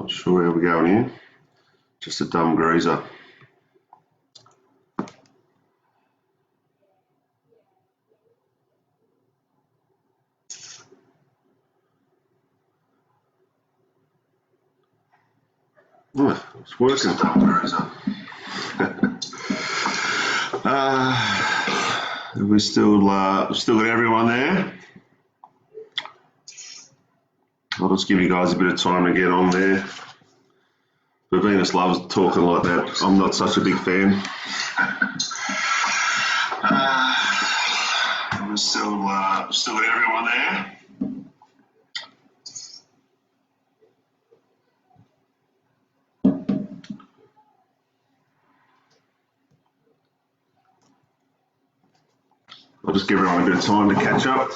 Not sure how we're going in. Just a dumb greaser. Oh, it's working. We still got everyone there. I'll just give you guys a bit of time to get on there. But Venus loves talking like that. I'm not such a big fan. We still got everyone there. I'll just give everyone a bit of time to catch up.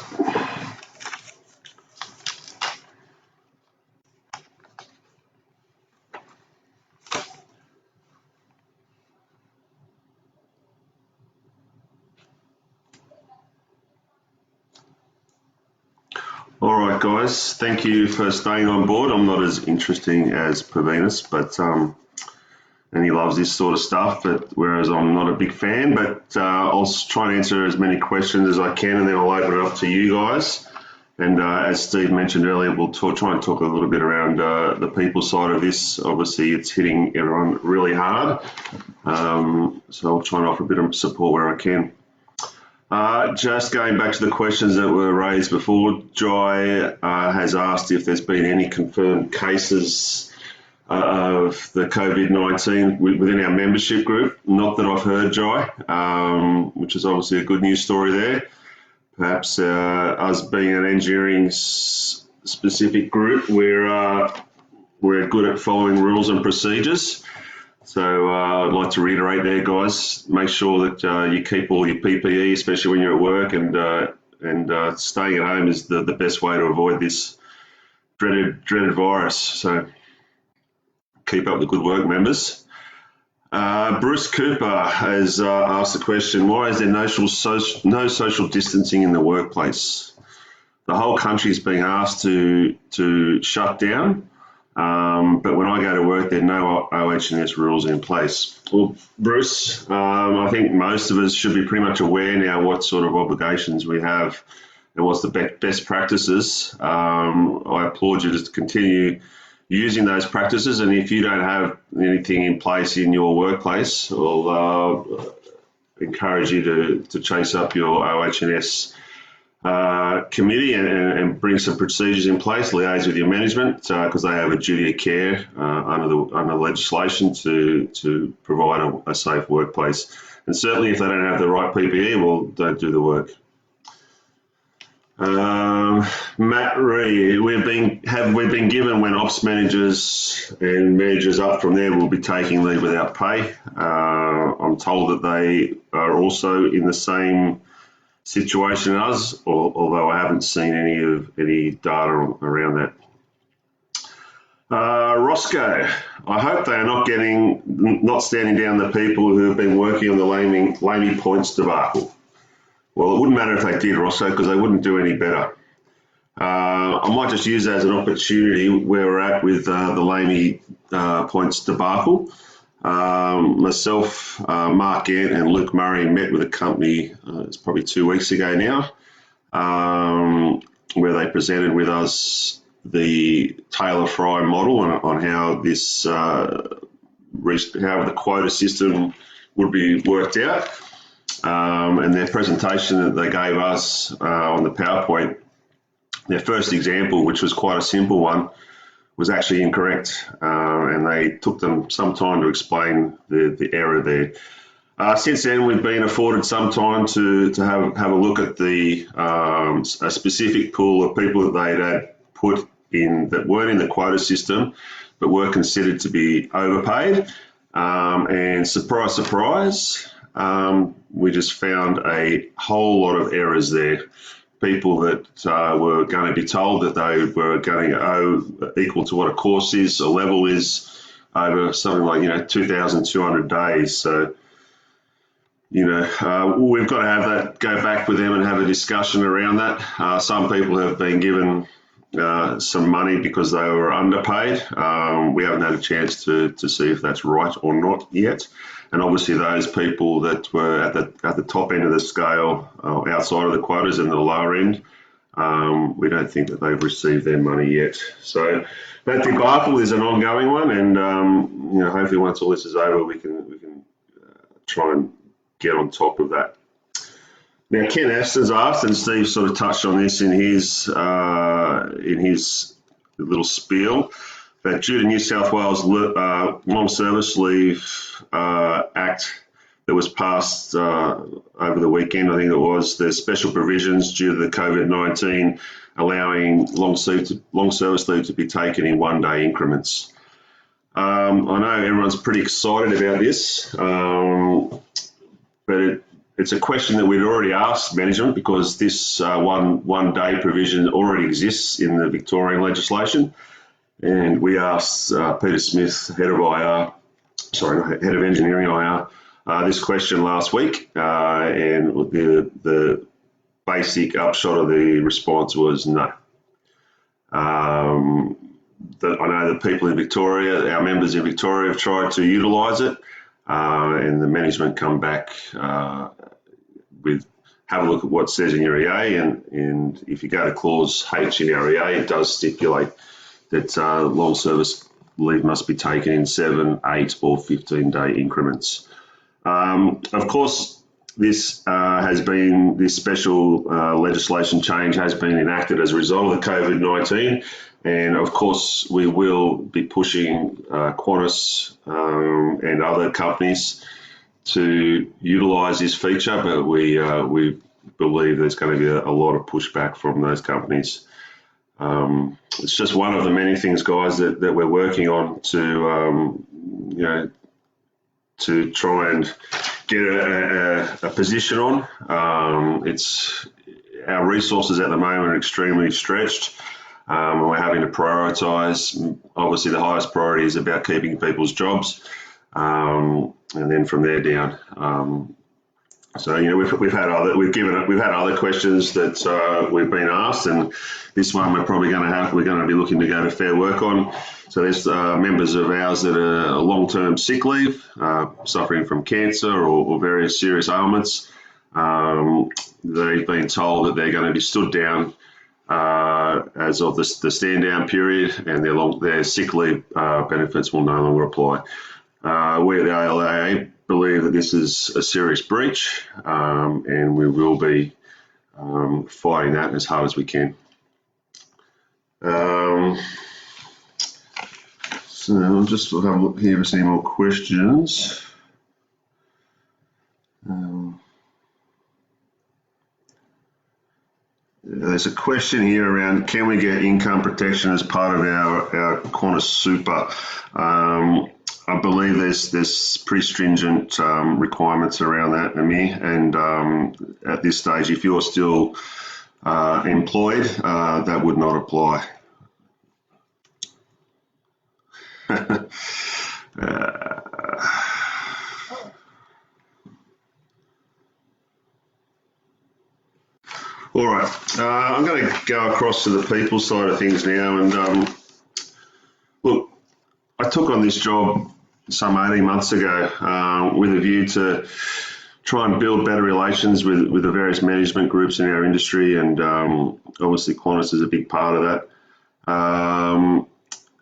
All right, guys, thank you for staying on board. I'm not as interesting as Venus, but and he loves this sort of stuff, but whereas I'm not a big fan, but I'll try and answer as many questions as I can, and then I'll open it up to you guys. And as Steve mentioned earlier, we'll try and talk a little bit around the people side of this. Obviously, it's hitting everyone really hard, so I'll try and offer a bit of support where I can. Just going back to the questions that were raised before, Jai has asked if there's been any confirmed cases of the COVID-19 within our membership group. Not that I've heard, Jai, which is obviously a good news story there. Perhaps us being an engineering specific group, we're good at following rules and procedures. So I'd like to reiterate there, guys, make sure that you keep all your PPE, especially when you're at work, and staying at home is the best way to avoid this dreaded virus. So keep up the good work, members. Bruce Cooper has asked the question, why is there no social distancing in the workplace? The whole country is being asked to shut down, but when I go to work, there are no OH&S rules in place. Well, Bruce, I think most of us should be pretty much aware now what sort of obligations we have and what's the best practices. I applaud you to continue using those practices, and if you don't have anything in place in your workplace, I'll encourage you to chase up your OH&S committee and bring some procedures in place, liaise with your management, because they have a duty of care under legislation to provide a safe workplace. And certainly if they don't have the right PPE, well, don't do the work. Matt Ree, we've been given when ops managers and managers up from there will be taking leave without pay. I'm told that they are also in the same situation as us, although I haven't seen any data around that. Roscoe, I hope they are not standing down the people who have been working on the Lamey points debacle. Well, it wouldn't matter if they did, Roscoe, because they wouldn't do any better. I might just use that as an opportunity where we're at with the Lamey points debacle. Myself, Mark Gant and Luke Murray met with a company, it's probably 2 weeks ago now, where they presented with us the Taylor-Fry model on how this, how the quota system would be worked out. And their presentation that they gave us on the PowerPoint, their first example, which was quite a simple one, was actually incorrect, and they took them some time to explain the error there. Since then, we've been afforded some time to have a look at a specific pool of people that they'd had put in that weren't in the quota system, but were considered to be overpaid. And surprise, surprise, we just found a whole lot of errors there. People that were going to be told that they were going to owe equal to what a course is, a level is, over something like 2,200 days. So we've got to have that, go back with them and have a discussion around that. Some people have been given some money because they were underpaid. We haven't had a chance to see if that's right or not yet. And obviously those people that were at the top end of the scale, outside of the quotas and the lower end, we don't think that they've received their money yet. So that debacle is an ongoing one, and hopefully once all this is over, we can try and get on top of that. Now, Ken Aston's asked, and Steve sort of touched on this in his little spiel, that due to New South Wales Long Service Leave Act that was passed over the weekend, I think it was, there's special provisions due to the COVID-19 allowing long service leave to be taken in one-day increments. I know everyone's pretty excited about this, but it's a question that we'd already asked management, because this one-day provision already exists in the Victorian legislation. And we asked Peter Smith, head of engineering IR, this question last week, and the basic upshot of the response was no. I know the people in Victoria, our members in Victoria, have tried to utilise it, and the management come back with, have a look at what it says in your EA, and if you go to clause H in our EA, it does stipulate that long service leave must be taken in 7, 8 or 15-day increments. Of course, this special legislation change has been enacted as a result of the COVID-19, and of course we will be pushing Qantas and other companies to utilise this feature, but we believe there's going to be a lot of pushback from those companies. It's just one of the many things, guys, that we're working on to try and get a position on. Our resources at the moment are extremely stretched, and we're having to prioritise. Obviously, the highest priority is about keeping people's jobs, and then from there down. So we've had other questions that we've been asked, and this one we're going to be looking to go to Fair Work on. So there's members of ours that are long-term sick leave, suffering from cancer or various serious ailments. They've been told that they're going to be stood down as of the stand-down period, and their sick leave benefits will no longer apply. We at the ALAEA believe that this is a serious breach, and we will be fighting that as hard as we can. So I'll just have a look here for some more questions. There's a question here around, can we get income protection as part of our Qantas Super? I believe there's pretty stringent requirements around that, Amir, and at this stage, if you're still employed, that would not apply. All right, I'm going to go across to the people side of things now, and look, I took on this job some 18 months ago with a view to try and build better relations with the various management groups in our industry, and obviously Qantas is a big part of that.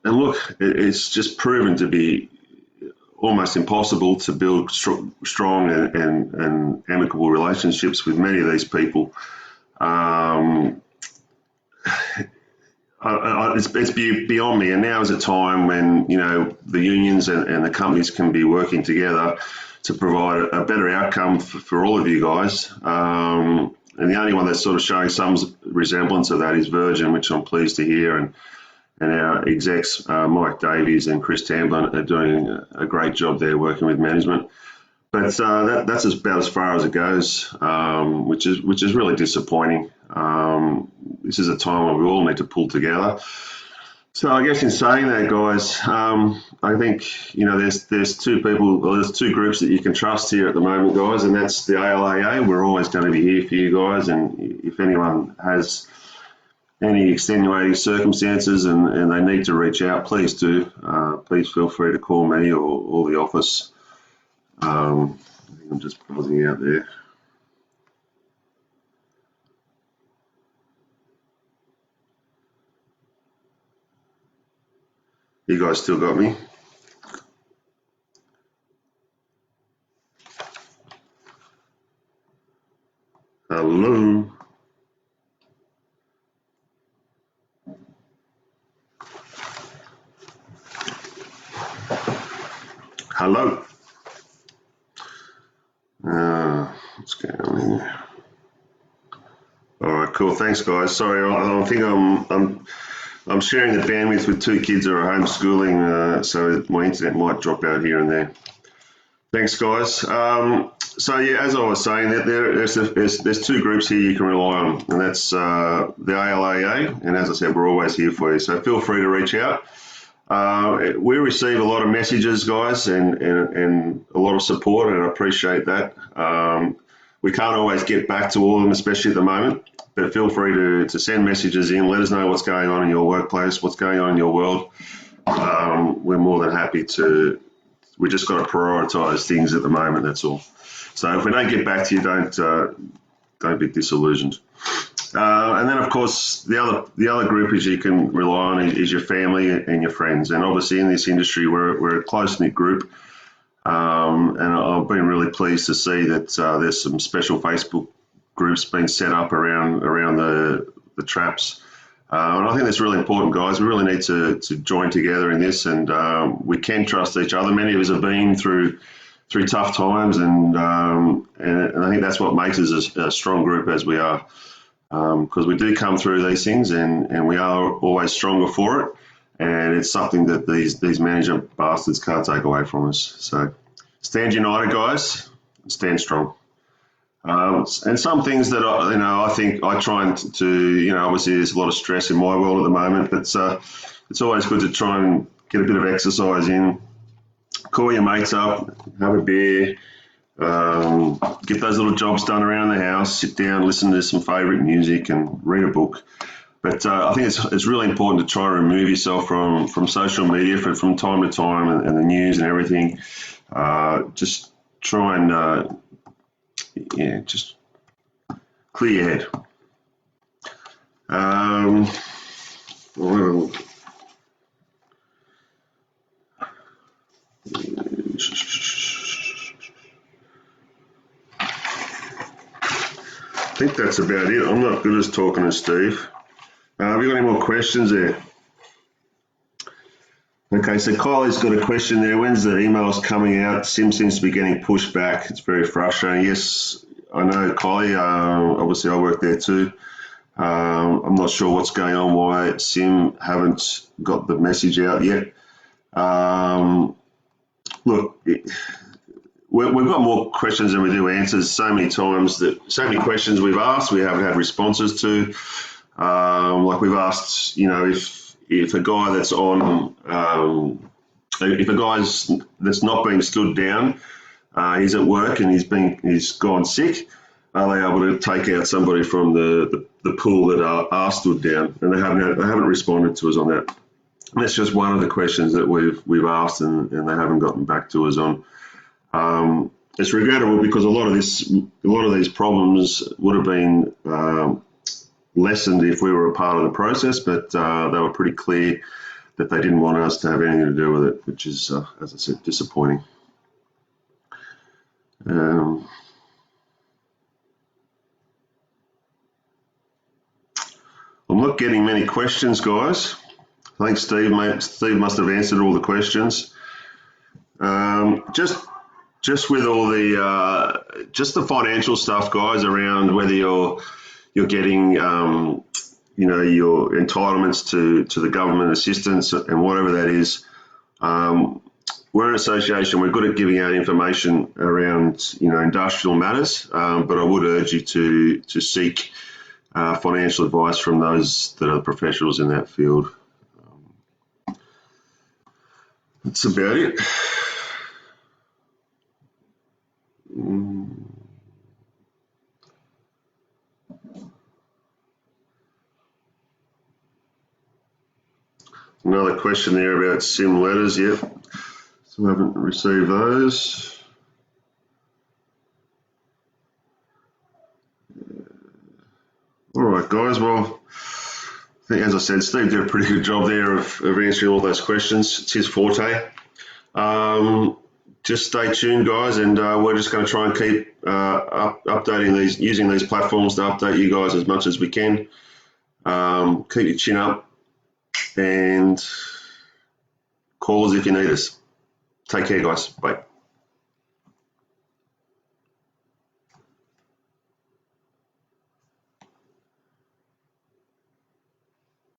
And look, it's just proven to be almost impossible to build strong and amicable relationships with many of these people. It's beyond me, and now is a time when the unions and the companies can be working together to provide a better outcome for all of you guys. And the only one that's sort of showing some resemblance of that is Virgin, which I'm pleased to hear, and our execs, Mike Davies and Chris Tamblin, are doing a great job there working with management. But that's about as far as it goes, which is really disappointing. This is a time when we all need to pull together. So I guess in saying that, guys, I think there's two groups that you can trust here at the moment, guys, and that's the ALAEA. We're always going to be here for you guys, and if anyone has any extenuating circumstances and they need to reach out, please do. Please feel free to call me or the office. I think I'm just pausing out there. You guys still got me? Hello? Hello? What's going on here? All right, cool. Thanks, guys. Sorry, I think I'm sharing the bandwidth with two kids that are homeschooling, so my internet might drop out here and there. Thanks, guys. So yeah, as I was saying, there's two groups here you can rely on, and that's the ALAEA, and as I said, we're always here for you. So feel free to reach out. We receive a lot of messages, guys, and a lot of support, and I appreciate that. We can't always get back to all of them, especially at the moment, but feel free to send messages in. Let us know what's going on in your workplace, what's going on in your world. We're more than happy to. We just got to prioritise things at the moment. That's all. So if we don't get back to you, don't be disillusioned. And then, of course, the other group is you can rely on is your family and your friends. And obviously, in this industry, we're a close-knit group. And I've been really pleased to see that there's some special Facebook groups being set up around the traps. And I think that's really important, guys. We really need to join together in this, and we can trust each other. Many of us have been through tough times, and I think that's what makes us a strong group as we are. Because we do come through these things, and we are always stronger for it. And it's something that these management bastards can't take away from us. So stand united, guys. Stand strong. And some things that I think I try and to obviously there's a lot of stress in my world at the moment, but it's always good to try and get a bit of exercise in. Call your mates up, have a beer, get those little jobs done around the house, sit down, listen to some favourite music, and read a book. But I think it's really important to try and remove yourself from social media from time to time and the news and everything. Just try and just clear your head. Well, I think that's about it. I'm not good at talking to Steve. Have you got any more questions there? Okay, so Kylie's got a question there. When's the emails coming out? Sim seems to be getting pushed back. It's very frustrating. Yes, I know, Kylie. Obviously, I work there too. I'm not sure what's going on, why Sim haven't got the message out yet. Look, we've got more questions than we do answers. So many questions we've asked, we haven't had responses to. Like we've asked, if a guy that's if a guy's that's not being stood down, he's at work and he's gone sick, are they able to take out somebody from the pool that are stood down? And they haven't responded to us on that. And that's just one of the questions that we've asked and they haven't gotten back to us on. It's regrettable because a lot of these problems would have been lessened if we were a part of the process, but they were pretty clear that they didn't want us to have anything to do with it, which is, as I said, disappointing. I'm not getting many questions, guys. I think Steve must have answered all the questions. Just with all the just the financial stuff, guys, around whether you're getting your entitlements to the government assistance and whatever that is. We're an association. We're good at giving out information around industrial matters, but I would urge you to seek financial advice from those that are professionals in that field. That's about it. Another question there about sim letters. Yep. So we haven't received those. All right, guys. Well, I think, as I said, Steve did a pretty good job there of answering all those questions. It's his forte. Just stay tuned, guys, and we're just going to try and keep updating these, using these platforms to update you guys as much as we can. Keep your chin up and call us if you need us. Take care, guys. Bye.